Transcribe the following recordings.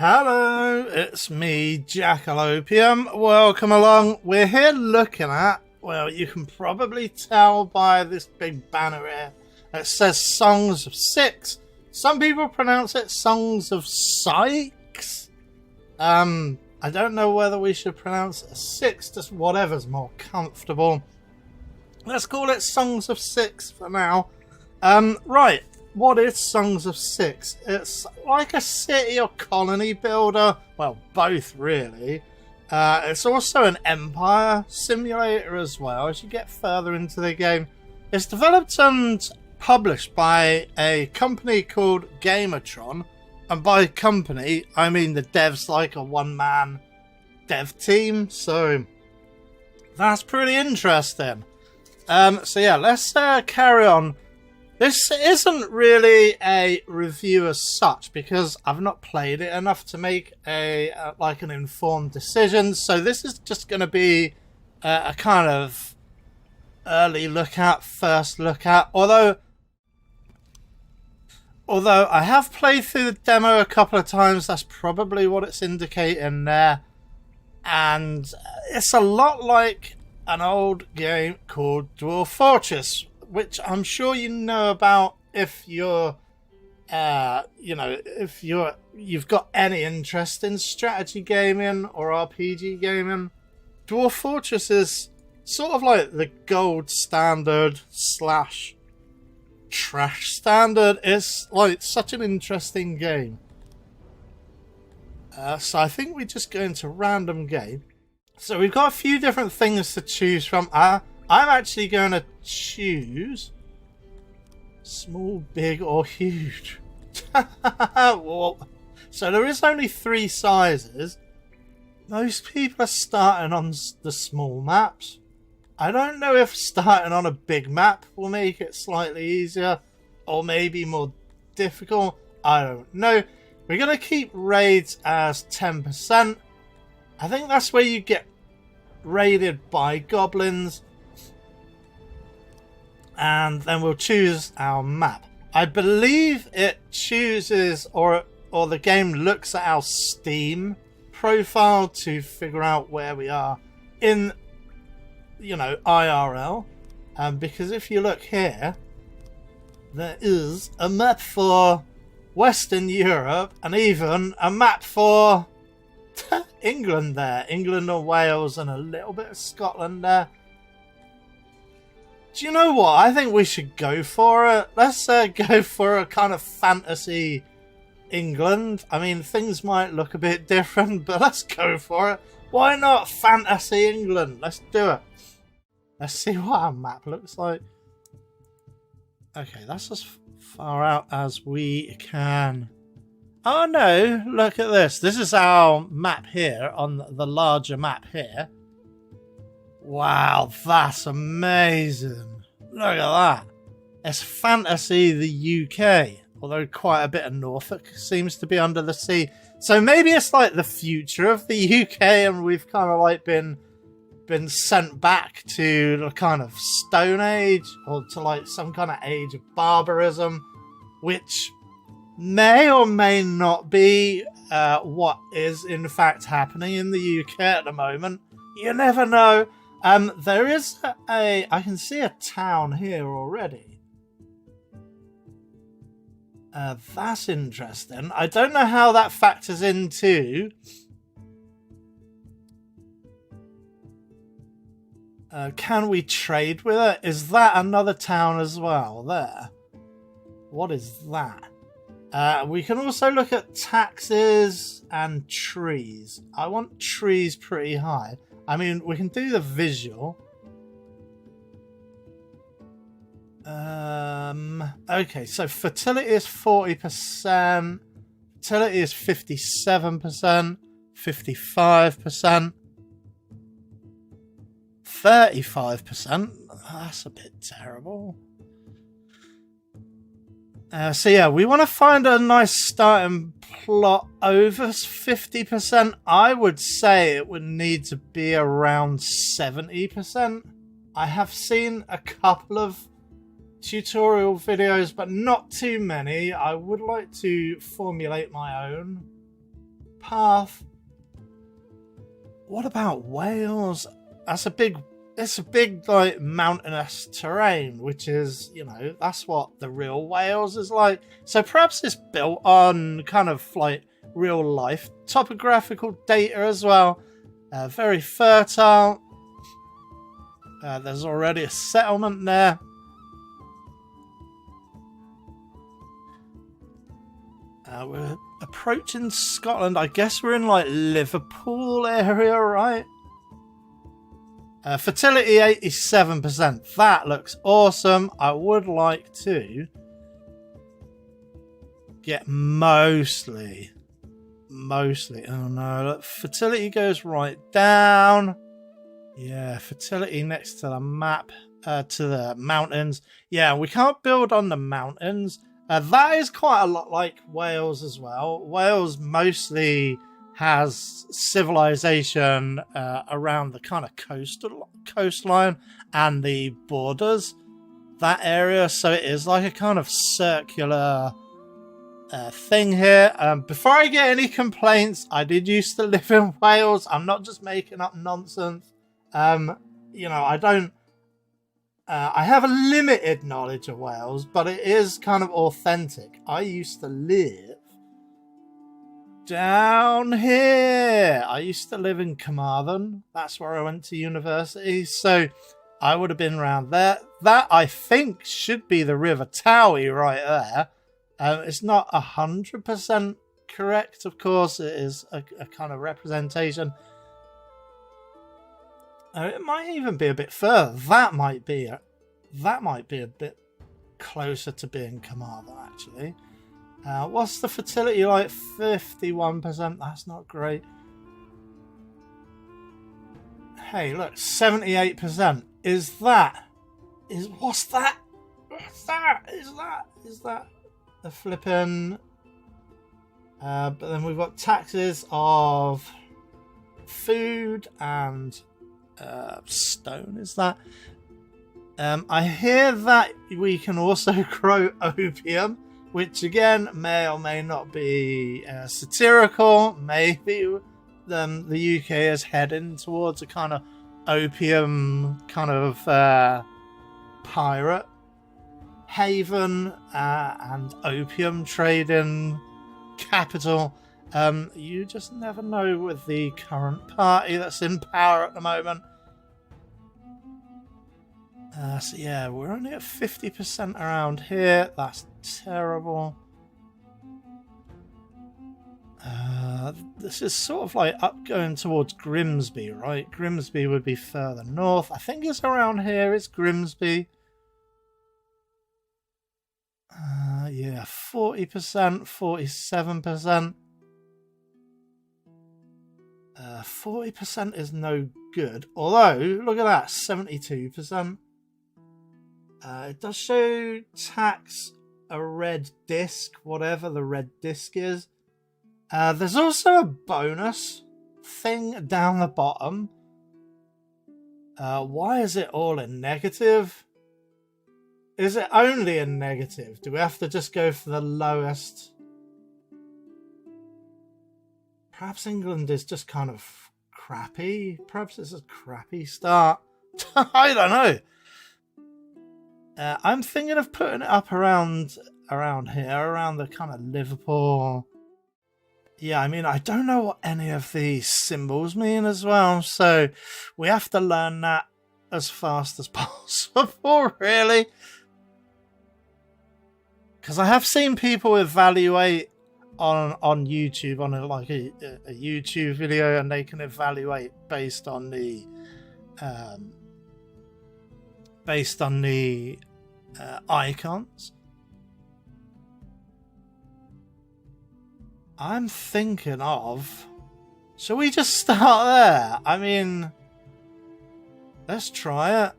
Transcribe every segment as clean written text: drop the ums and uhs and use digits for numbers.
Hello, it's me, Jack-a-Lopium. Welcome along. We're here looking at, well, you can probably tell by this big banner here. It says Songs of Syx. Some people pronounce it Songs of Syx. I don't know whether we should pronounce it Syx, just whatever's more comfortable. Let's call it Songs of Syx for now. Right. What is Songs of Syx? It's like a city or colony builder. Well, both really. It's also an empire simulator as well as you get further into the game. It's developed and published by a company called Gamatron. And by company, I mean the dev's like a one-man dev team. So that's pretty interesting. So yeah, let's carry on. This isn't really a review as such because I've not played it enough to make like an informed decision. So this is just going to be a kind of early look at, first look at. Although I have played through the demo a couple of times, that's probably what it's indicating there. And it's a lot like an old game called Dwarf Fortress, which I'm sure you know about if you're, if you've got any interest in strategy gaming or RPG gaming. Dwarf Fortress is sort of like the gold standard / trash standard. It's like such an interesting game. So I think we just go into random game. So we've got a few different things to choose from. I'm actually going to choose small, big, or huge. Well, so there is only 3 sizes. Most people are starting on the small maps. I don't know if starting on a big map will make it slightly easier or maybe more difficult. I don't know. We're going to keep raids as 10%. I think that's where you get raided by goblins. And then we'll choose our map. I believe it chooses or the game looks at our Steam profile to figure out where we are in, IRL. Because if you look here, there is a map for Western Europe and even a map for England there. England and Wales and a little bit of Scotland there. Do you know what? I think we should go for it. Let's go for a kind of fantasy England. I mean, things might look a bit different, but let's go for it. Why not fantasy England? Let's do it. Let's see what our map looks like. Okay, that's as far out as we can. Oh no, look at this. This is our map here on the larger map here. Wow, that's amazing. Look at that. It's fantasy the UK, although quite a bit of Norfolk seems to be under the sea. So maybe it's like the future of the UK and we've kind of like been sent back to the kind of Stone Age or to like some kind of age of barbarism, which may or may not be what is in fact happening in the UK at the moment. You never know. There is I can see a town here already. That's interesting. I don't know how that factors into can we trade with it? Is that another town as well there? What is that? We can also look at taxes and trees. I want trees pretty high. I mean, we can do the visual. Okay, so fertility is 40%. Fertility is 57%. 55%. 35%. That's a bit terrible. So yeah, we want to find a nice starting plot over 50%. I would say it would need to be around 70%. I have seen a couple of tutorial videos, but not too many. I would like to formulate my own. path. What about Wales? It's a big like mountainous terrain, which is, you know, that's what the real Wales is like. So perhaps it's built on kind of like real life topographical data as well. Very fertile. There's already a settlement there. We're approaching Scotland. I guess we're in like Liverpool area, right? Fertility 87%. That looks awesome. I would like to get mostly. Oh no, look, fertility goes right down. Yeah, fertility next to the map, to the mountains. Yeah, we can't build on the mountains. That is quite a lot like Wales as well. Wales mostly has civilization around the kind of coastline and the borders, that area. So it is like a kind of circular thing here. Before I get any complaints, I did used to live in Wales. I'm not just making up nonsense. You know, I have a limited knowledge of Wales, but it is kind of authentic. I used to live down here. I used to live in Carmarthen. That's where I went to university. So I would have been around there. That, I think, should be the River Towie right there. It's not 100% correct, of course. It is a kind of representation. It might even be a bit further. That might be a bit closer to being Carmarthen, actually. What's the fertility like? 51%. That's not great. Hey, look, 78%. Is that the flipping? But then we've got taxes of food and stone. Is that? I hear that we can also grow opium, which again may or may not be satirical. Maybe the UK is heading towards a kind of opium kind of pirate haven and opium trading capital. You just never know with the current party that's in power at the moment. So yeah, we're only at 50% around here. That's terrible. This is sort of like up going towards Grimsby, right? Grimsby would be further north. I think it's around here. It's Grimsby. Yeah, 40%, 47%. 40% is no good. Although, look at that, 72%. It does show tax a red disc, whatever the red disc is. There's also a bonus thing down the bottom. Why is it all in negative? Is it only in negative? Do we have to just go for the lowest? Perhaps England is just kind of crappy. Perhaps it's a crappy start. I don't know. I'm thinking of putting it up around here, around the kind of Liverpool. Yeah, I mean, I don't know what any of these symbols mean as well, so we have to learn that as fast as possible, really. Because I have seen people evaluate on YouTube, on a YouTube video, and they can evaluate based on the icons. I'm thinking of, shall we just start there? I mean, let's try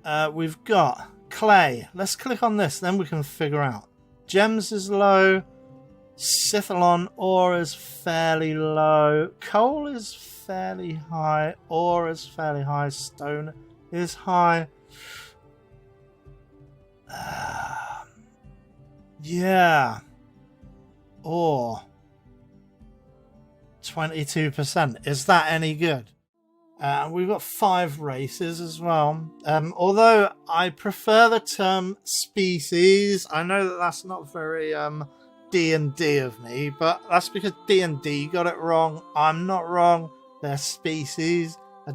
it. We've got clay. Let's click on this, then we can figure out. Gems is low. Sithalon ore is fairly low. Coal is fairly high. Ore is fairly high. Stone is high. Yeah. Ore. 22%. Is that any good? We've got 5 races as well. Although I prefer the term species. I know that that's not very D&D of me, but that's because D&D got it wrong. I'm not wrong. They're species. A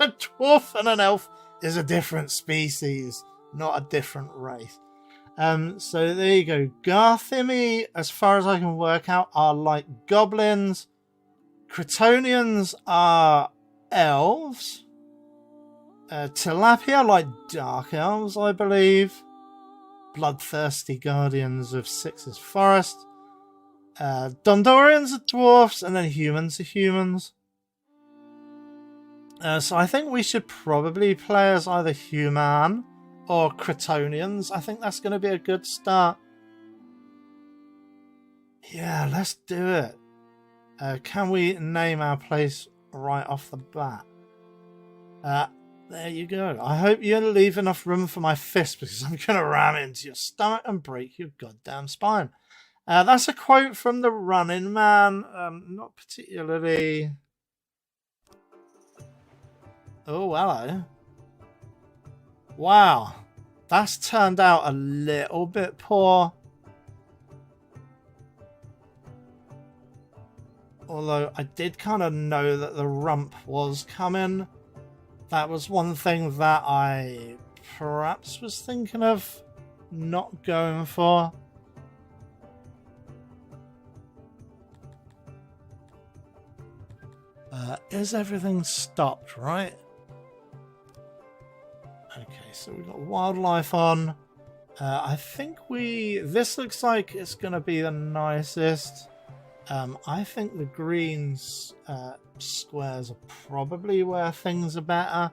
dwarf and an elf is a different species, not a different race. So there you go. Garthimi, as far as I can work out, are like goblins. Cretonians are elves. Tilapia like dark elves, I believe. Bloodthirsty guardians of Syx's forest. Dondorians are dwarfs, and then humans are humans. So I think we should probably play as either human or Cretonians. I think that's going to be a good start. Yeah, let's do it. Can we name our place right off the bat? There you go. I hope you leave enough room for my fist, because I'm going to ram it into your stomach and break your goddamn spine. That's a quote from the Running Man. Not particularly... Oh, hello. Wow. That's turned out a little bit poor. Although I did kind of know that the rump was coming. That was one thing that I perhaps was thinking of not going for. Is everything stopped, right? Okay, so we've got wildlife on. I think this looks like it's going to be the nicest. I think the green squares are probably where things are better.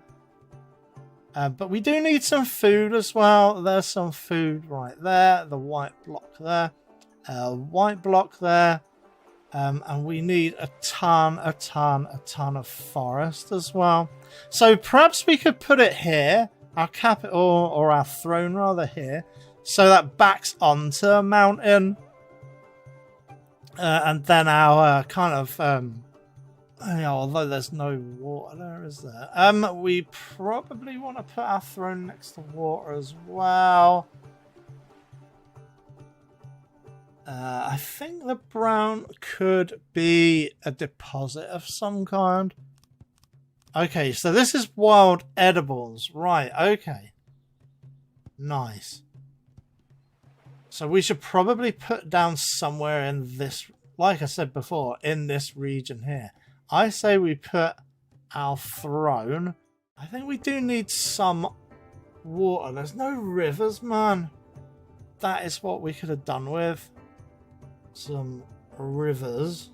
But we do need some food as well. There's some food right there. The white block there. White block there. And we need a ton of forest as well. So perhaps we could put it here. Our capital, or our throne rather, here. So that backs onto a mountain. And then our kind of... although there's no water there, is there? We probably want to put our throne next to water as well. I think the brown could be a deposit of some kind. Okay, so this is wild edibles. Right, okay. Nice. So we should probably put down somewhere in this, like I said before, in this region here. I say we put our throne. I think we do need some water. There's no rivers, man. That is what we could have done with. Some rivers.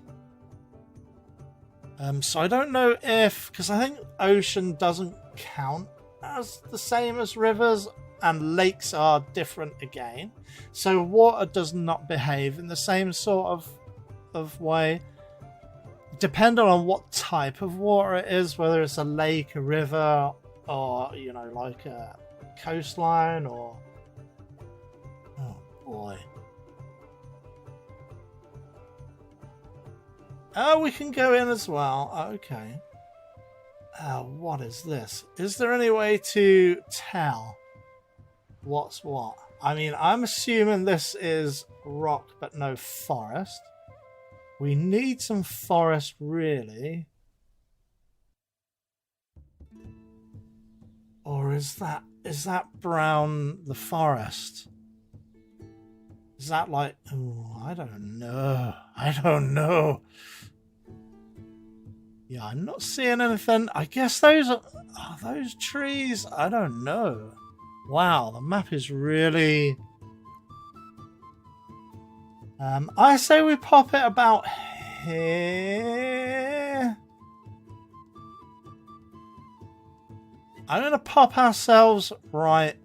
So I don't know if, because I think ocean doesn't count as the same as rivers, and lakes are different again. So water does not behave in the same sort of way. Depending on what type of water it is, whether it's a lake, a river, or, you know, like a coastline, or... Oh, boy. Oh, we can go in as well. Okay. What is this? Is there any way to tell what's what? I mean, I'm assuming this is rock, but no forest. We need some forest, really. Or is that brown the forest? Is that like... Oh, I don't know. I don't know. Yeah, I'm not seeing anything. I guess those are those trees. I don't know. Wow, the map is really... I say we pop it about here. I'm going to pop ourselves right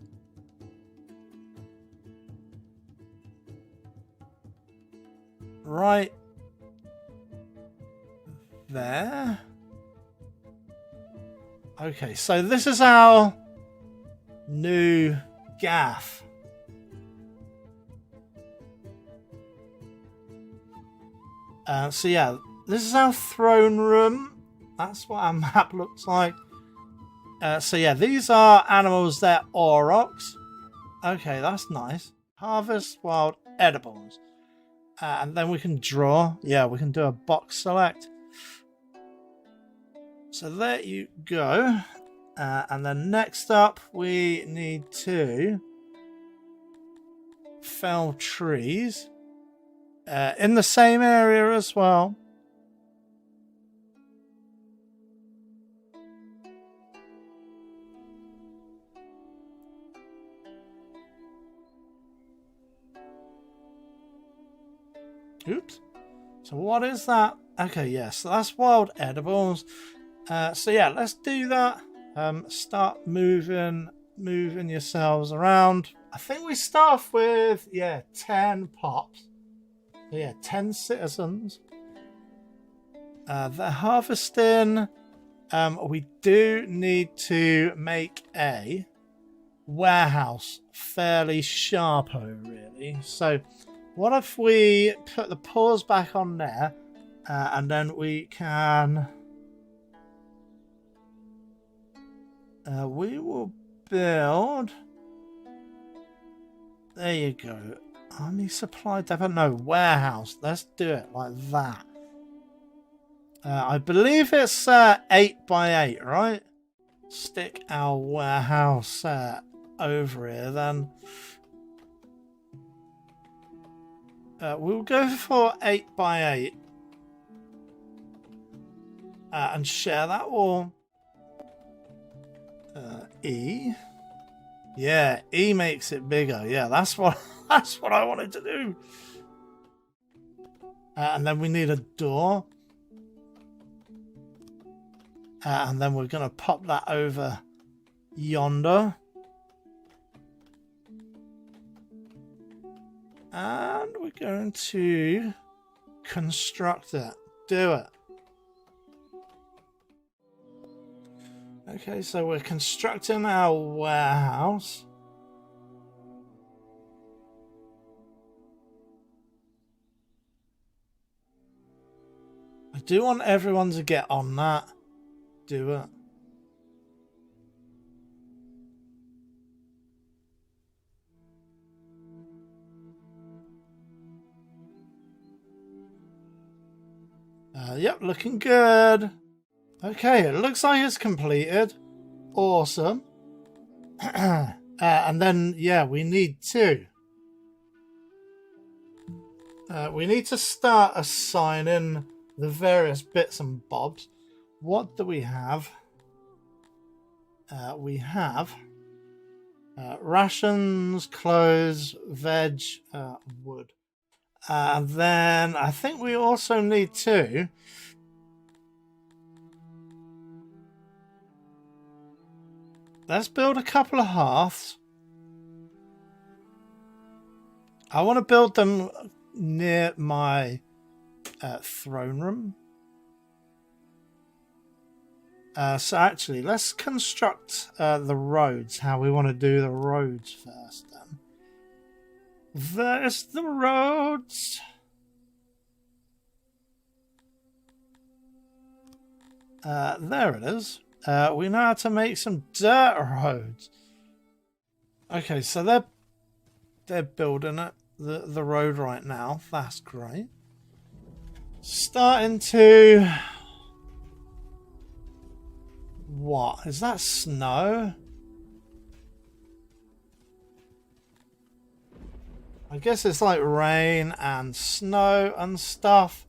there. Okay, so this is our new gaff. So yeah, this is our throne room. That's what our map looks like. So yeah, these are animals. They're aurochs. Okay, that's nice. Harvest wild edibles. And then we can draw. Yeah, we can do a box select. So there you go. And then next up, we need to fell trees in the same area as well. Oops. So what is that? Okay, yes, so that's wild edibles. So yeah, let's do that. Start moving yourselves around. I think we start off with 10 pops. So yeah, 10 citizens. They're harvesting. We do need to make a warehouse fairly sharpo, really. So what if we put the paws back on there, and then we can... we will build... There you go. Army supply depot? No, warehouse. Let's do it like that. I believe it's 8 by 8, right? Stick our warehouse over here then. We'll go for 8 by 8 and share that wall. E. Yeah, E makes it bigger. Yeah, that's what I wanted to do. And then we need a door. And then we're going to pop that over yonder. And we're going to construct it. Do it. Okay, so we're constructing our warehouse. I do want everyone to get on that. Do it. Yep, looking good. Okay, it looks like it's completed. Awesome. And then, yeah, we need to start assigning the various bits and bobs. What do we have? We have rations, clothes, veg, wood. And then I think we also need to let's build a couple of hearths. I want to build them near my throne room. So actually, let's construct the roads, how we want to do the roads first then. There's the roads. There it is. We know how to make some dirt roads. Okay, so they're building it, the road right now. That's great. Starting to... What? Is that snow? I guess it's like rain and snow and stuff.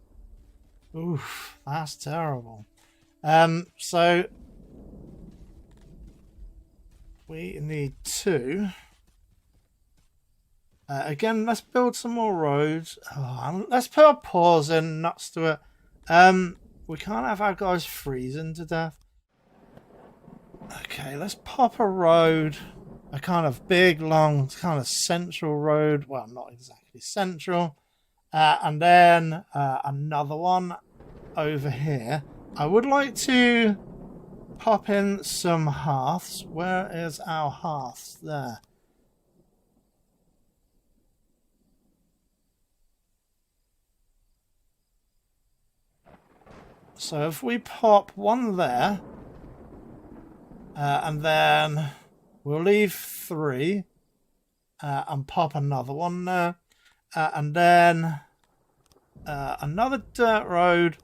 Oof, that's terrible. So we need to again, let's build some more roads. Let's put a pause in nuts to it. We can't have our guys freezing to death. Okay, let's pop a road, a kind of big, long, kind of central road. Well, not exactly central. And then another one over here. I would like to pop in some hearths. Where is our hearths? There. So if we pop one there, and then we'll leave 3, and pop another one there, and then another dirt road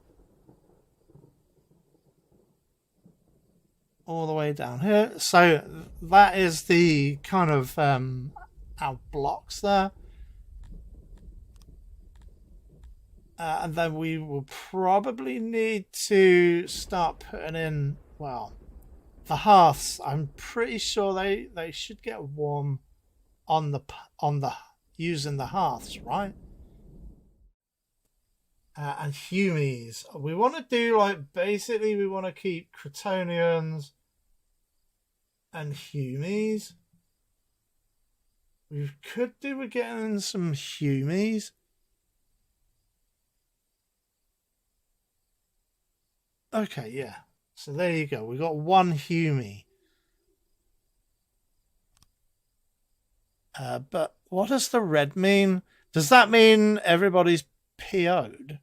all the way down here. So that is the kind of our blocks there. And then we will probably need to start putting in, well, the hearths. I'm pretty sure they should get warm on the using the hearths, right? And humies. We want to do, like, basically we want to keep Crotonians and humies. We could do with getting some humies. Okay, yeah. So there you go. We got 1 humie. But what does the red mean? Does that mean everybody's PO'd?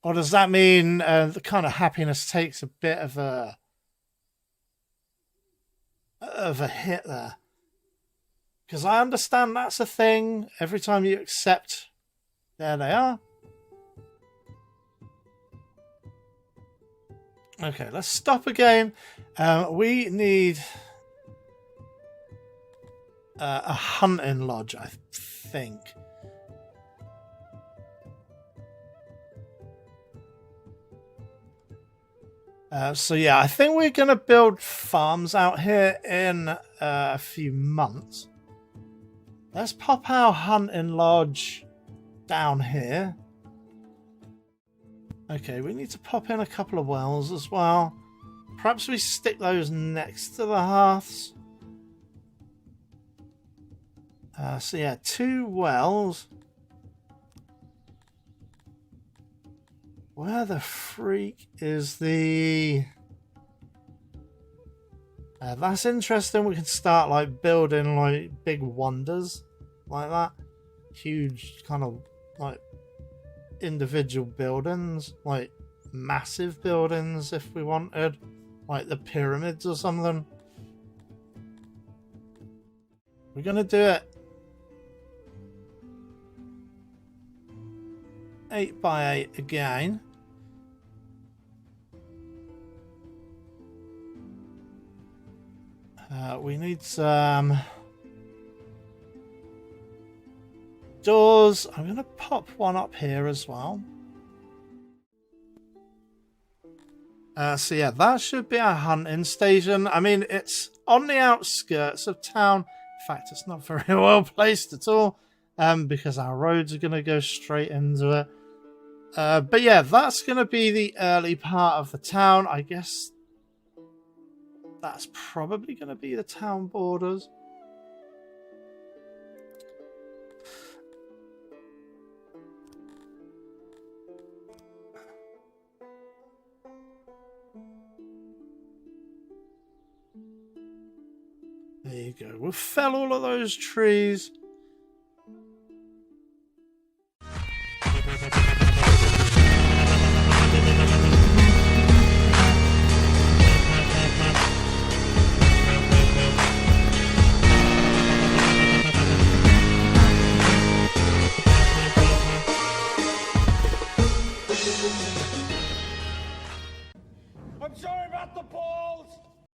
Or does that mean the kind of happiness takes a bit of a hit there? Because I understand that's a thing. Every time you accept, there they are. Okay, let's stop again. We need a hunting lodge, I think. So yeah, I think we're going to build farms out here in a few months. Let's pop our hunting lodge down here. Okay, we need to pop in a couple of wells as well. Perhaps we stick those next to the hearths. So yeah, 2 wells. Where the freak is the... that's interesting. We can start like building like big wonders like that. Huge kind of like individual buildings, like massive buildings if we wanted, like the pyramids or something. We're gonna do it 8 by 8 again. We need some doors. I'm going to pop one up here as well. So yeah, that should be our hunting station. I mean, it's on the outskirts of town. In fact, it's not very well placed at all, because our roads are going to go straight into it. But yeah, that's going to be the early part of the town. I guess that's probably going to be the town borders. There you go. We'll fell all of those trees. I'm sorry about the balls.